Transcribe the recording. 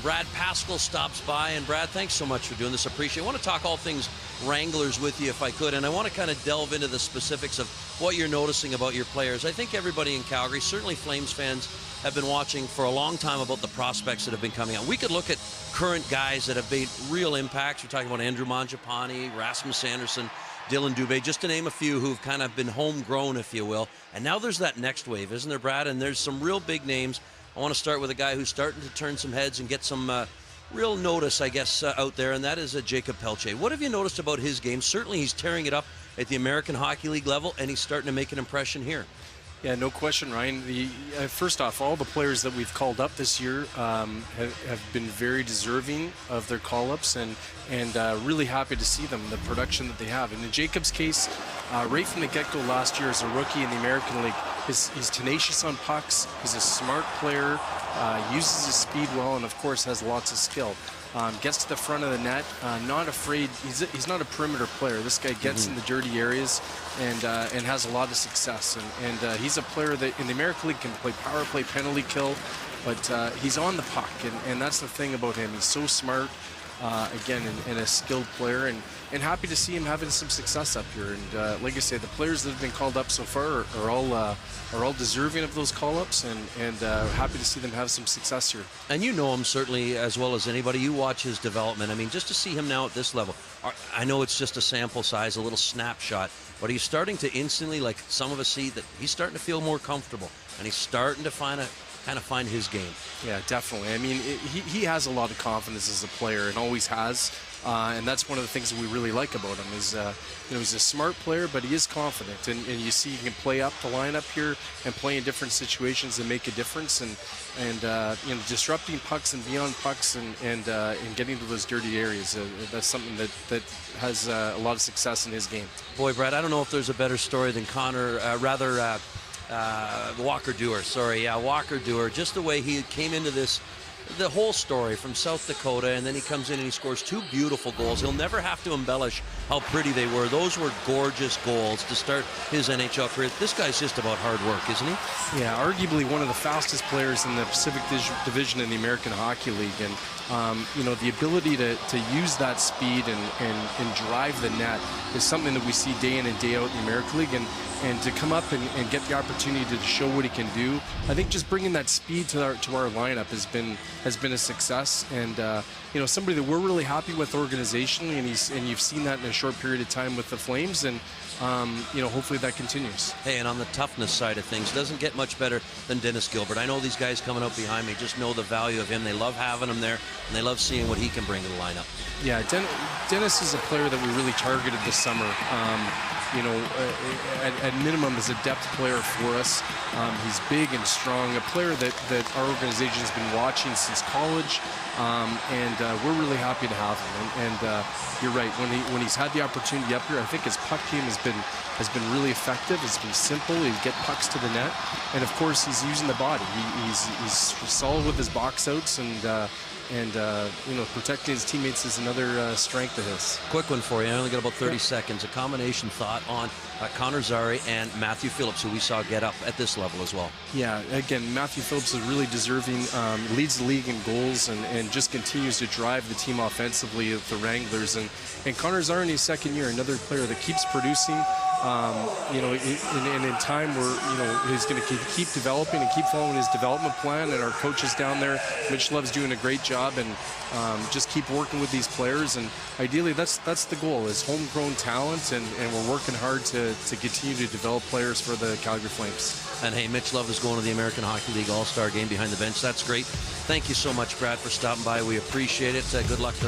Brad Pascal stops by, and Brad, thanks so much for doing this. Appreciate it. I want to talk all things Wranglers with you if I could, and I want to kind of delve into the specifics of what you're noticing about your players. I think everybody in Calgary, certainly Flames fans, have been watching for a long time about the prospects that have been coming out. We could look at current guys that have made real impacts. We're talking about Andrew Mangiapane, Rasmus Anderson, Dylan Dubé, just to name a few who've kind of been homegrown, if you will. And now there's that next wave, isn't there, Brad? And there's some real big names. I want to start with a guy who's starting to turn some heads and get some real notice, I guess, out there, and that is Jacob Pelche. What have you noticed about his game? Certainly he's tearing it up at the American Hockey League level, and he's starting to make an impression here. Yeah, no question, Ryan. First off, all the players that we've called up this year have been very deserving of their call-ups, and really happy to see them, the production that they have. And in Jacob's case, right from the get-go last year as a rookie in the American League, he's tenacious on pucks, he's a smart player, uses his speed well, and of course has lots of skill. Gets to the front of the net, not afraid. He's not a perimeter player. This guy gets in the dirty areas and has a lot of success. And he's a player that in the American League can play power play, penalty kill, but he's on the puck, and that's the thing about him. He's so smart, again, and a skilled player, and happy to see him having some success up here. And like I say, the players that have been called up so far are all deserving of those call-ups, and happy to see them have some success here. And you know him certainly as well as anybody. You watch his development. I mean, just to see him now at this level, I know it's just a sample size, a little snapshot, but he's starting to instantly, like some of us see, that he's starting to feel more comfortable, and he's starting to find his game. Yeah, definitely. I mean, he has a lot of confidence as a player, and always has. And that's one of the things that we really like about him is, he's a smart player, but he is confident. And you see he can play up the lineup here and play in different situations and make a difference. And disrupting pucks and beyond pucks and getting to those dirty areas. That's something that has a lot of success in his game. Boy, Brad, I don't know if there's a better story than Walker Duehr. Walker Duehr. Just the way he came into this, the whole story from South Dakota, and then he comes in and he scores 2 beautiful goals. He'll never have to embellish how pretty they were. Those were gorgeous goals to start his NHL career. This guy's just about hard work, isn't he? Yeah, arguably one of the fastest players in the Pacific Division in the American Hockey League, and the ability to use that speed and drive the net is something that we see day in and day out in the American League, and to come up and get the opportunity to show what he can do. I think just bringing that speed to our lineup has been a success, and somebody that we're really happy with organizationally, and you've seen that in a short period of time with the Flames, and hopefully that continues. Hey, and on the toughness side of things, doesn't get much better than Dennis Gilbert. I know these guys coming up behind me just know the value of him. They love having him there, and they love seeing what he can bring to the lineup. Yeah, Dennis is a player that we really targeted this summer. At minimum is a depth player for us. He's big and strong, a player that our organization has been watching since college, and we're really happy to have him. And you're right, when he's had the opportunity up here, I think his puck game has been really effective. It's been simple. He get pucks to the net, and of course he's using the body. He's solid with his box outs, and protecting his teammates is another strength of his. Quick one for you. I only got about 30 seconds. A combination thought on Connor Zary and Matthew Phillips, who we saw get up at this level as well. Yeah, again, Matthew Phillips is really deserving. Leads the league in goals and just continues to drive the team offensively with the Wranglers. And Connor Zary in his second year, another player that keeps producing. In time where he's going to keep developing and keep following his development plan, and our coaches down there, Mitch Love's doing a great job, and just keep working with these players, and ideally that's the goal, is homegrown talent, and we're working hard to continue to develop players for the Calgary Flames. And hey, Mitch Love is going to the American Hockey League All-Star game behind the bench. That's great. Thank you so much, Brad, for stopping by. We appreciate it. Good luck to